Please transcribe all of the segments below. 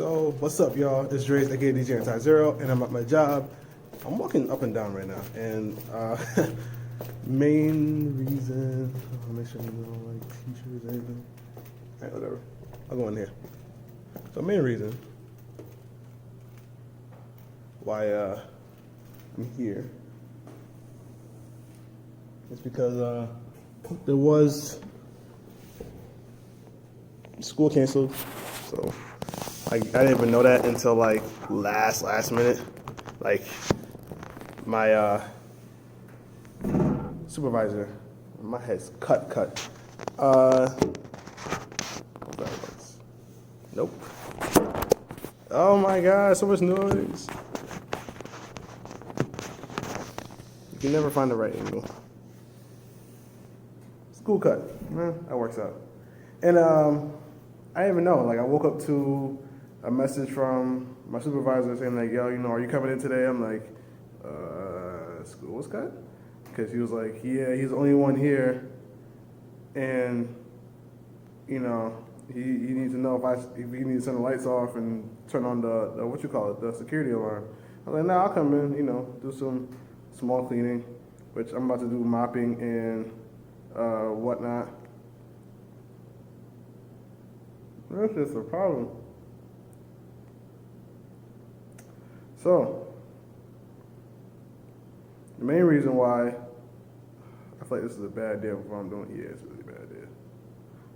So, what's up, y'all? It's Dre's, aka DJ Anti-Zero, and I'm at my job. I'm walking up and down right now, and main reason, I'll make sure you know, like, t-shirts, anything. Alright, whatever. I'll go in here. So, main reason why I'm here is because there was school canceled, so I didn't even know that until like last minute. Like my supervisor, my head's cut. Nope. Oh my God, so much noise. You can never find the right angle. School cut. That works out. And I didn't even know. Like, I woke up to a message from my supervisor saying, like, yo, you know, are you coming in today? I'm like, school was cut? Because he was like, yeah, he's the only one here. And, you know, he needs to know if he needs to turn the lights off and turn on the security alarm. I was like, nah, I'll come in, you know, do some small cleaning, which I'm about to do mopping and whatnot. That's just a problem. So, the main reason why I feel like this is a bad day for what I'm doing, yeah, it's a really bad day.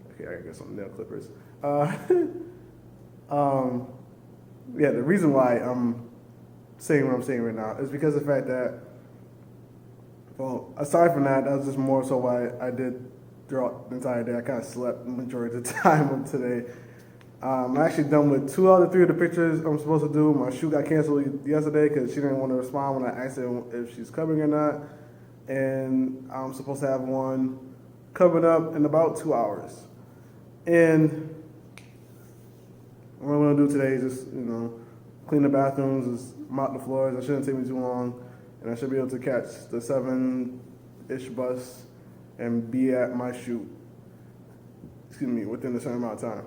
Okay, I gotta get some nail clippers. Yeah, the reason why I'm saying what I'm saying right now is because of the fact that, well, aside from that, that was just more so why I did throughout the entire day. I kind of slept the majority of the time of today. I'm actually done with 2 out of 3 of the pictures I'm supposed to do. My shoot got canceled yesterday because she didn't want to respond when I asked her if she's coming or not. And I'm supposed to have one coming up in about 2 hours. And what I'm going to do today is just, you know, clean the bathrooms, just mop the floors. It shouldn't take me too long. And I should be able to catch the 7-ish bus and be at my shoot, within a certain amount of time.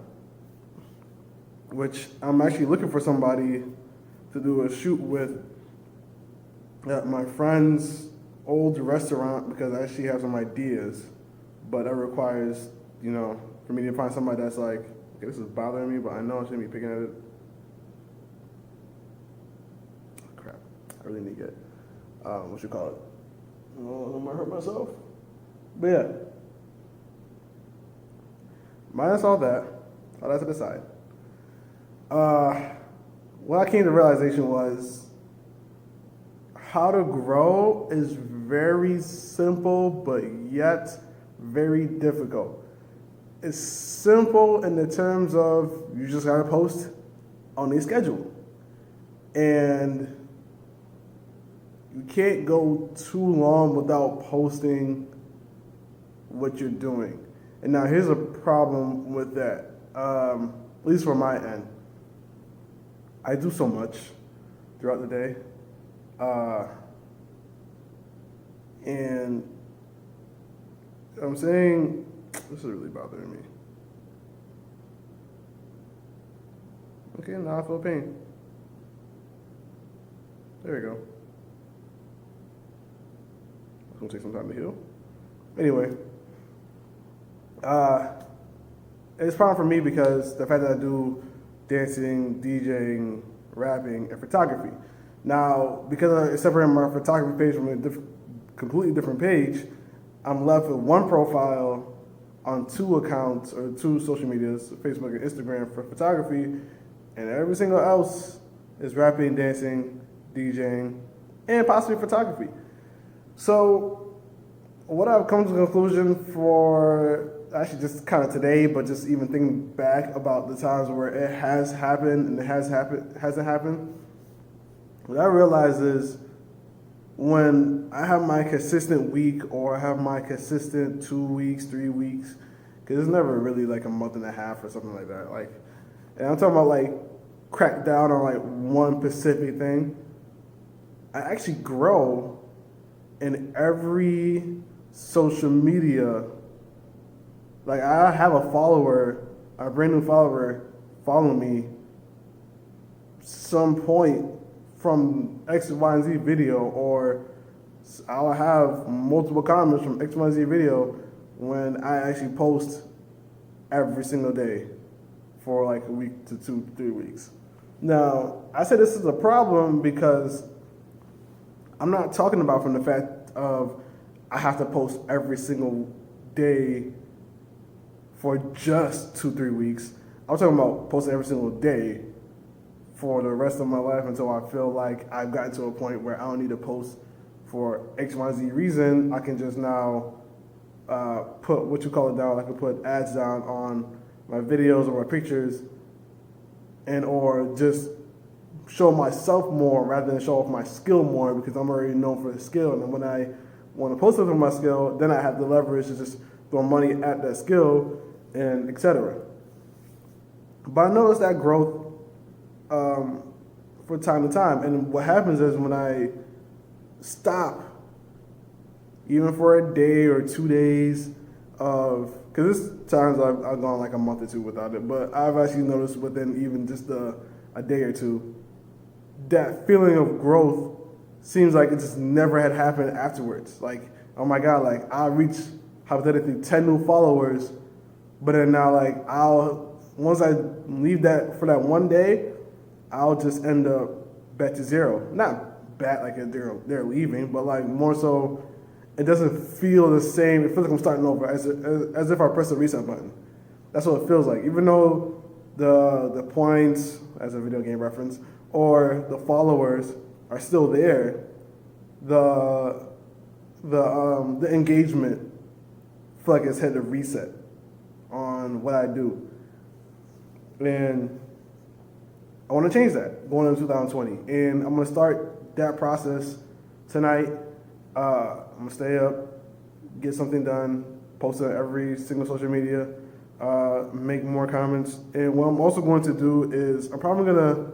Which I'm actually looking for somebody to do a shoot with at my friend's old restaurant because I actually have some ideas, but that requires, you know, for me to find somebody that's like, okay, this is bothering me, but I know I shouldn't be picking at it. Oh, crap, I really need to get, what you call it? Oh, I might hurt myself. But yeah, minus all that to the side. What I came to realization was how to grow is very simple, but yet very difficult. It's simple in the terms of you just gotta post on a schedule. And you can't go too long without posting what you're doing. And now here's a problem with that, at least from my end. I do so much throughout the day, and I'm saying, this is really bothering me. Okay, now I feel pain. There we go. It's gonna take some time to heal. Anyway, it's a problem for me because the fact that I do dancing, DJing, rapping, and photography. Now, because I separated my photography page from a completely different page, I'm left with one profile on 2 accounts or 2 social medias, Facebook and Instagram for photography, and every single else is rapping, dancing, DJing, and possibly photography. So, what I've come to the conclusion for actually just kind of today, but just even thinking back about the times where it has happened and it hasn't happened, what I realize is when I have my consistent week or I have my consistent 2 weeks, 3 weeks, because it's never really like a month and a half or something like that. Like, and I'm talking about like crack down on like one specific thing. I actually grow in every social media. Like, I have a brand new follower follow me some point from X, Y, and Z video, or I'll have multiple comments from X, Y, and Z video when I actually post every single day for like a week to 2-3 weeks. Now, I say this is a problem because I'm not talking about from the fact of I have to post every single day for just 2-3 weeks. I'm talking about posting every single day for the rest of my life until I feel like I've gotten to a point where I don't need to post for X, Y, Z reason. I can just now put what you call it down. I can put ads down on my videos or my pictures, and or just show myself more rather than show off my skill more, because I'm already known for the skill. And then when I want to post something on my skill, then I have the leverage to just throw money at that skill and etc. But I noticed that growth for time to time. And what happens is when I stop, even for a day or 2 days of, because there's times I've gone like a month or two without it, but I've actually noticed within even just a day or two, that feeling of growth seems like it just never had happened afterwards. Like, oh my God, like I'll reach hypothetically 10 new followers, but then now like once I leave that for that one day, I'll just end up back to zero. Not back like they're leaving, but like more so, it doesn't feel the same. It feels like I'm starting over, as if I press the reset button. That's what it feels like. Even though the points, as a video game reference, or the followers are still there, the engagement I feel like it's had to reset on what I do. And I want to change that going into 2020. And I'm going to start that process tonight. I'm going to stay up, get something done, post on every single social media, make more comments. And what I'm also going to do is I'm probably going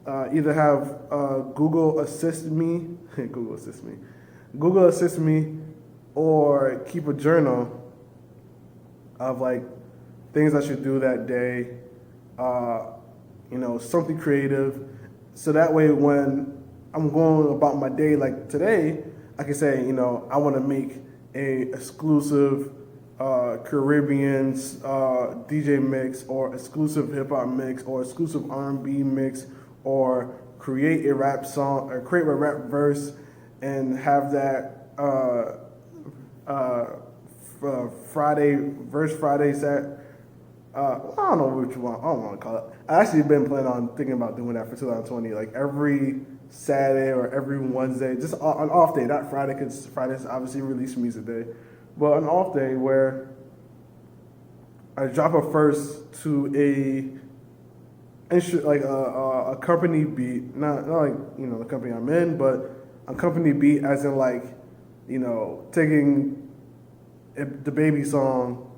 to either have Google assist me, Google assist me, or keep a journal of like things I should do that day, something creative. So that way when I'm going about my day, like today, I can say, I want to make a exclusive Caribbean DJ mix, or exclusive hip hop mix, or exclusive R&B mix, or create a rap song, or create a rap verse, and have that Friday set. I don't know which one. I don't want to call it. I actually been planning on thinking about doing that for 2020, like every Saturday or every Wednesday, just an off day, not Friday, because Friday's obviously release music day, but an off day where I drop a verse to a company beat, not like the company I'm in, but a company beat as in like taking the Baby song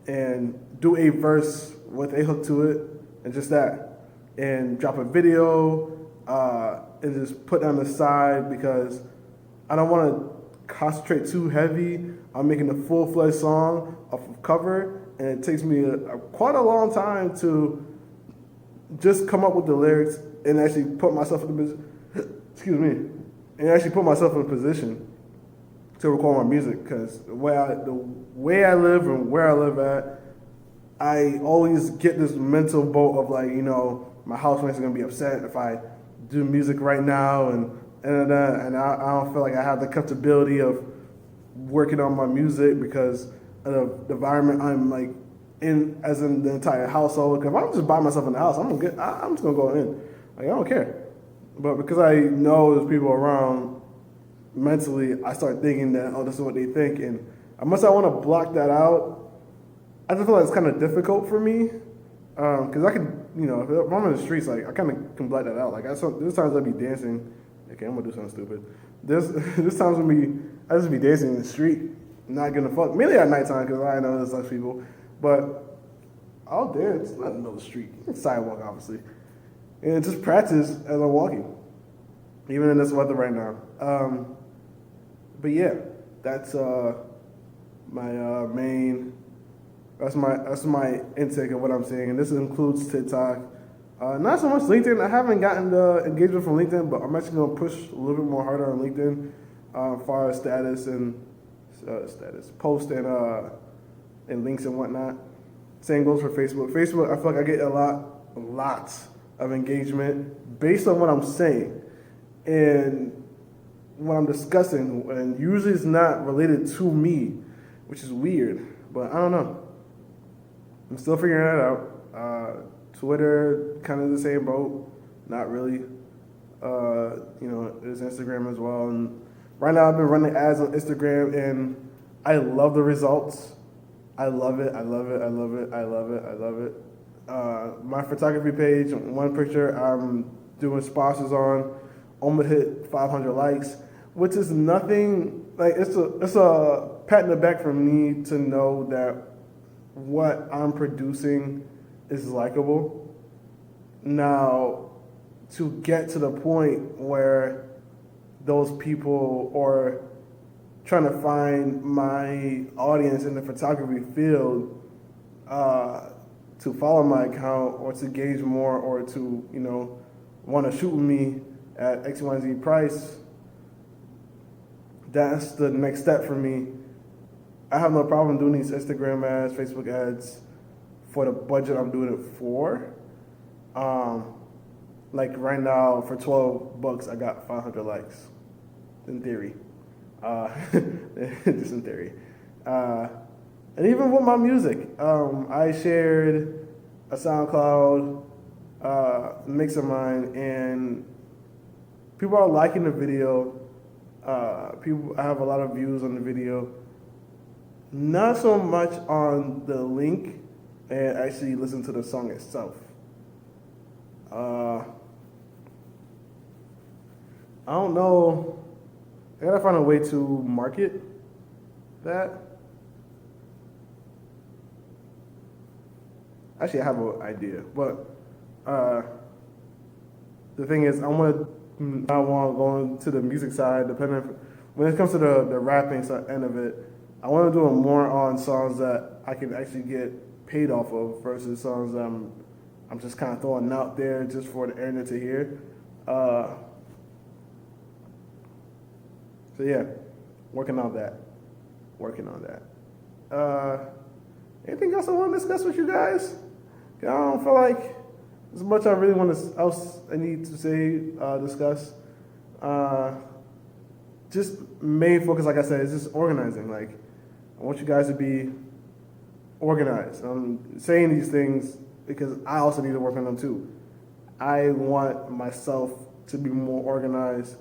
and do a verse with a hook to it, and just that, and drop a video, and just put on the side, because I don't want to concentrate too heavy on making a full-fledged song off of cover, and it takes me quite a long time to just come up with the lyrics and actually put myself in a position to record my music, because the way I live and where I live at, I always get this mental boat of like, my housemates are gonna be upset if I do music right now, and I don't feel like I have the comfortability of working on my music because of the environment I'm like in, as in the entire household. Because if I'm just by myself in the house, I'm just gonna go in, like I don't care. But because I know there's people around, mentally I start thinking that, oh, this is what they think, and unless I want to block that out, I just feel like it's kind of difficult for me, because I can, if I'm in the streets, like I kind of can block that out. Like there's times I'll be dancing. Okay, I'm gonna do something stupid. There's times when I just be dancing in the street, not gonna fuck. Mainly at nighttime, because I know there's less people. But I'll dance, not in the middle of the street, sidewalk obviously, and just practice as I'm walking, even in this weather right now. But yeah, that's my main. That's my intake of what I'm saying, and this includes TikTok, Not so much LinkedIn. I haven't gotten the engagement from LinkedIn, but I'm actually going to push a little bit more harder on LinkedIn as far as status post and links and whatnot. Same goes for Facebook. Facebook, I feel like I get lots of engagement based on what I'm saying and what I'm discussing, and usually it's not related to me, which is weird. But I don't know. I'm still figuring that out. Twitter, kind of the same boat. Not really. There's Instagram as well. And right now I've been running ads on Instagram, and I love the results. I love it. My photography page, one picture I'm doing sponsors on, almost hit 500 likes, which is nothing. Like it's a pat in the back for me to know that what I'm producing is likable. Now, to get to the point where those people are trying to find my audience in the photography field to follow my account or to gauge more or to, want to shoot with me at XYZ price, that's the next step for me. I have no problem doing these Instagram ads, Facebook ads for the budget I'm doing it for. Like right now, for $12, I got 500 likes, in theory. Just in theory. And even with my music, I shared a SoundCloud mix of mine, and people are liking the video. I have a lot of views on the video. Not so much on the link and actually listen to the song itself. I don't know. I gotta find a way to market that. Actually, I have an idea, but the thing is, I want to go into the music side. When it comes to the rapping end of it, I want to do it more on songs that I can actually get paid off of versus songs I'm just kind of throwing out there just for the internet to hear. So yeah, working on that. Anything else I want to discuss with you guys? I don't feel like there's much I really I need to say, discuss. Just main focus, like I said, is just organizing. Like, I want you guys to be organized. I'm saying these things because I also need to work on them too. I want myself to be more organized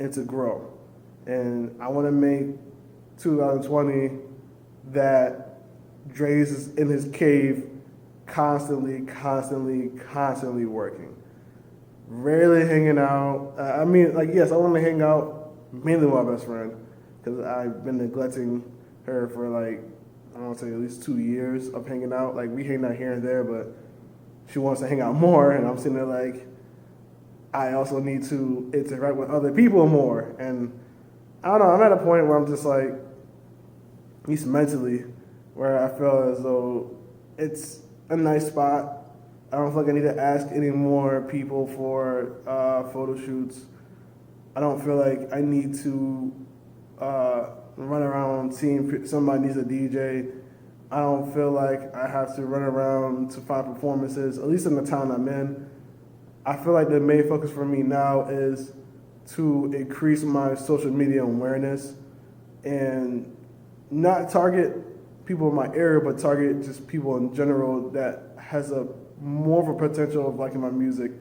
and to grow. And I want to make 2020 that Dre's is in his cave constantly working. Rarely hanging out. Yes, I want to hang out mainly with my best friend because I've been neglecting her for I want to say at least 2 years of hanging out. Like, we hang out here and there, but she wants to hang out more, and I'm sitting there like, I also need to interact with other people more. And I don't know, I'm at a point where I'm just like, at least mentally, where I feel as though it's a nice spot. I don't feel like I need to ask any more people for photo shoots. I don't feel like I need to run around seeing somebody needs a DJ. I don't feel like I have to run around to find performances, at least in the town I'm in. I feel like the main focus for me now is to increase my social media awareness and not target people in my area, but target just people in general that has a more of a potential of liking my music.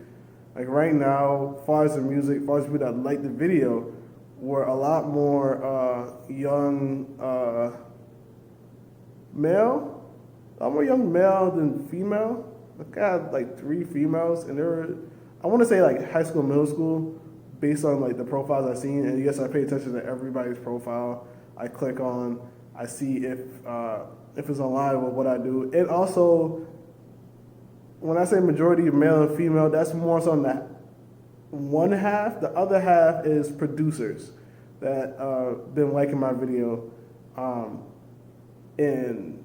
Like right now, as far as the music, as far as people that like the video, were a lot more young male, a lot more young male than female. I had like 3 females, and they were, I want to say like high school, middle school, based on like the profiles I've seen. And yes, I pay attention to everybody's profile. I click on, I see if it's aligned with what I do. And also, when I say majority of male and female, that's more so that one half. The other half is producers that been liking my video. And,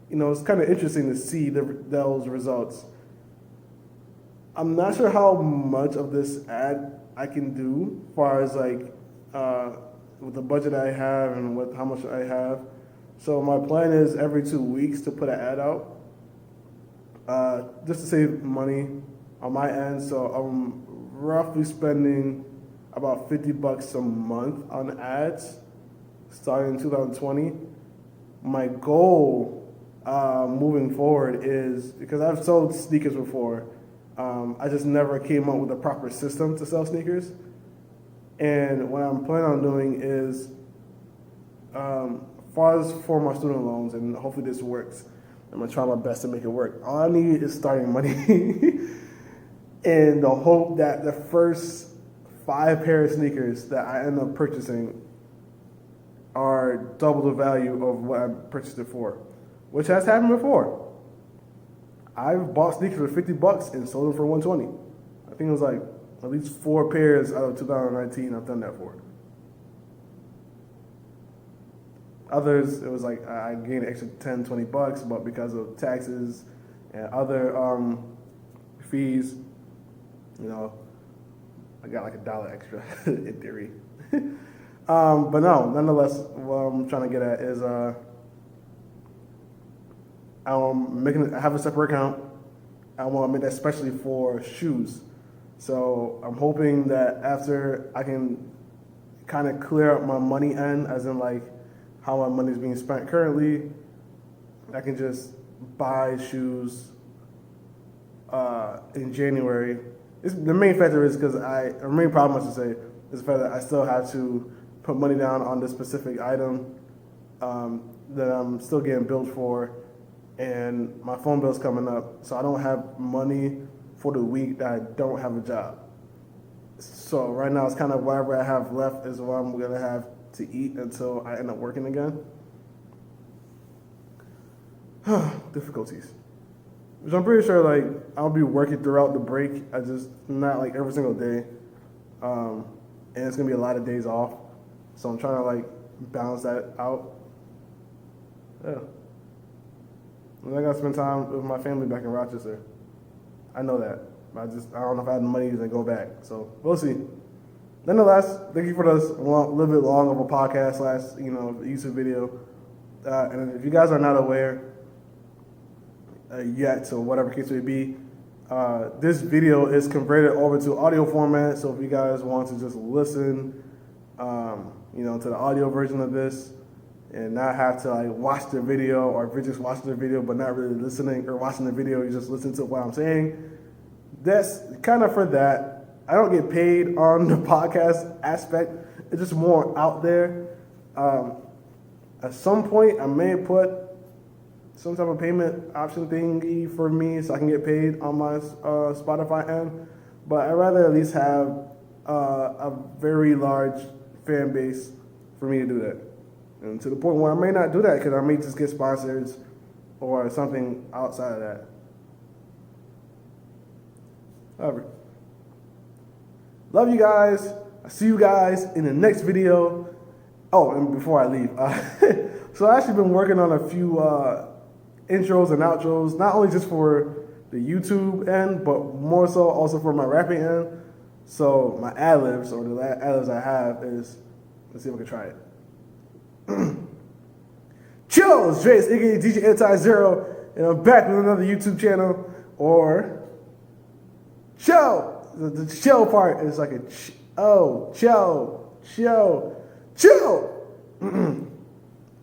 it's kind of interesting to see those results. I'm not sure how much of this ad I can do, as far as like with the budget I have and with how much I have. So my plan is every 2 weeks to put an ad out, just to save money on my end. So I'm roughly spending about $50 a month on ads starting in 2020. My goal moving forward is, because I've sold sneakers before, I just never came up with a proper system to sell sneakers. And what I'm planning on doing is, as far as for my student loans, and hopefully this works, I'm gonna try my best to make it work. All I need is starting money and the hope that the first 5 pair of sneakers that I end up purchasing are double the value of what I purchased it for, which has happened before. I've bought sneakers for $50 and sold them for $120. I think it was like at least 4 pairs out of 2019 I've done that for. Others, it was like I gained an extra $10, $20, but because of taxes and other fees, you know, I got like $1 extra in theory. But no, nonetheless, what I'm trying to get at is I have a separate account. I want to make that especially for shoes. So I'm hoping that after I can kind of clear up my money end, as in like how my money is being spent currently, I can just buy shoes in January. The main factor is because the main problem, I should say, is the fact that I still have to put money down on this specific item that I'm still getting billed for, and my phone bill's coming up, so I don't have money for the week that I don't have a job. So right now it's kind of whatever I have left is what I'm gonna have to eat until I end up working again. Difficulties. Which I'm pretty sure like I'll be working throughout the break. I just not like every single day. And it's gonna be a lot of days off. So I'm trying to like balance that out. Yeah. And I gotta spend time with my family back in Rochester. I know that. I don't know if I have the money to go back. So we'll see. Nonetheless, thank you for this little bit long of a podcast / YouTube video. And if you guys are not aware yet, so whatever case may be, this video is converted over to audio format. So if you guys want to just listen, to the audio version of this, and not have to like watch the video, or if you're just watching the video but not really listening, or watching the video, you just listen to what I'm saying. That's kind of for that. I don't get paid on the podcast aspect. It's just more out there. At some point, I may put some type of payment option thingy for me so I can get paid on my Spotify end. But I'd rather at least have a very large fan base for me to do that. And to the point where I may not do that because I may just get sponsors or something outside of that. However, love you guys. I'll see you guys in the next video. Oh, and before I leave, so I've actually been working on a few intros and outros, not only just for the YouTube end, but more so also for my rapping end. So my ad-libs, or the ad-libs I have is, let's see if I can try it. Chill, it's Dreas, aka DJ Anti-Zero, and I'm back with another YouTube channel, or chill. The chill part is like chill.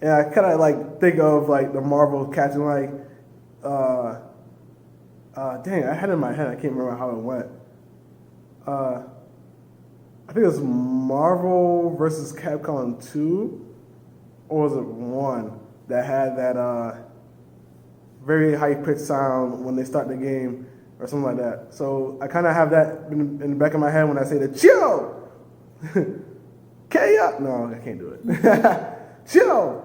And I kind of like think of like the Marvel Captain, like, dang, I had it in my head, I can't remember how it went. I think it was Marvel versus Capcom 2, or was it 1 that had that very high-pitched sound when they start the game, or something like that. So I kind of have that in the back of my head when I say the chill. K-up. No, I can't do it. Chill.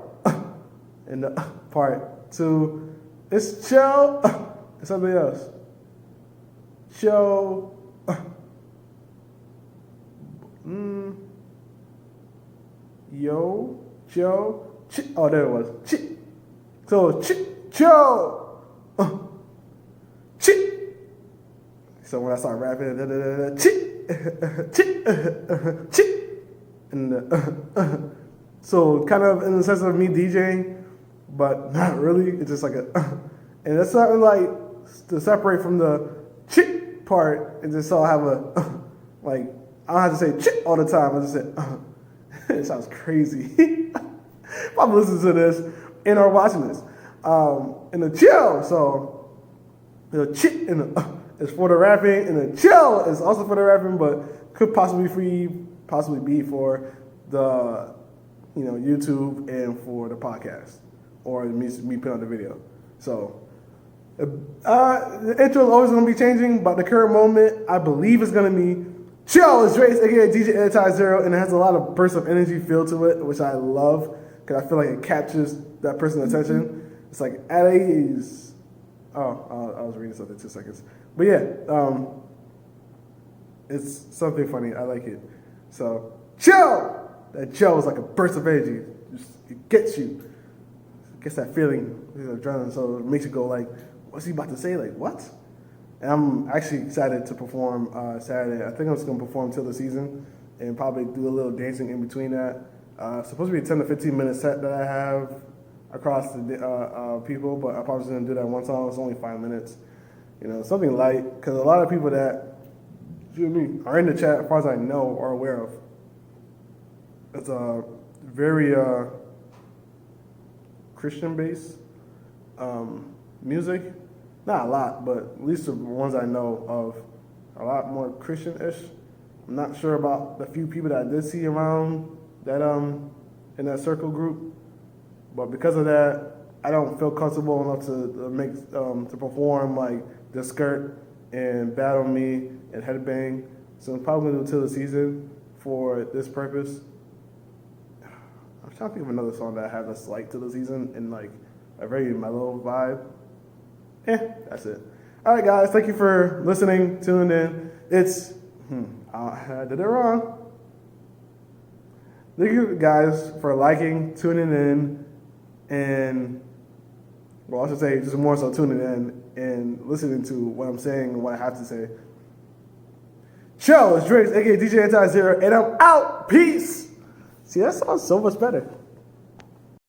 And the part 2, it's chill. It's something else. Chill. Yo. Chill. Oh, there it was. So, chill. So when I start rapping, chick, chick, chick, and so kind of in the sense of me DJing, but not really. It's just like and that's something like to separate from the chick part, and just so I have a like I don't have to say chick all the time. I just say it sounds crazy. If I'm listening to this and or watching this, and the chill. So the chick and the is for the rapping, and the chill is also for the rapping, but could possibly be for the YouTube and for the podcast or me putting on the video. So the intro is always going to be changing, but the current moment I believe is going to be chill. It's Dre's, aka DJ Anti-Zero, and it has a lot of bursts of energy feel to it, which I love because I feel like it captures that person's attention. It's like at ease. Oh, I was reading something 2 seconds. But yeah, it's something funny. I like it. So, chill! That chill is like a burst of energy. It gets you. It gets that feeling, adrenaline. So it makes you go like, what's he about to say? Like, what? And I'm actually excited to perform Saturday. I think I'm just going to perform till the season and probably do a little dancing in between that. Supposed to be a 10 to 15 minute set that I have across the people, but I'm probably just going to do that one song. It's only 5 minutes. Something light, because a lot of people that are in the chat, as far as I know, are aware of. It's a very Christian-based music. Not a lot, but at least the ones I know of are a lot more Christian-ish. I'm not sure about the few people that I did see around that in that circle group, but because of that, I don't feel comfortable enough to perform like the skirt and Battle Me and Headbang. So I'm probably gonna do till the season for this purpose. I'm trying to think of another song that I have that's like till the season and like a very mellow vibe. That's it. All right, guys, thank you for listening, tuning in. I did it wrong. Thank you guys for liking, tuning in, and I should say just more so tuning in and listening to what I'm saying and what I have to say. Chill, it's Dre's, aka DJ Anti-Zero, and I'm out. Peace. See, that sounds so much better.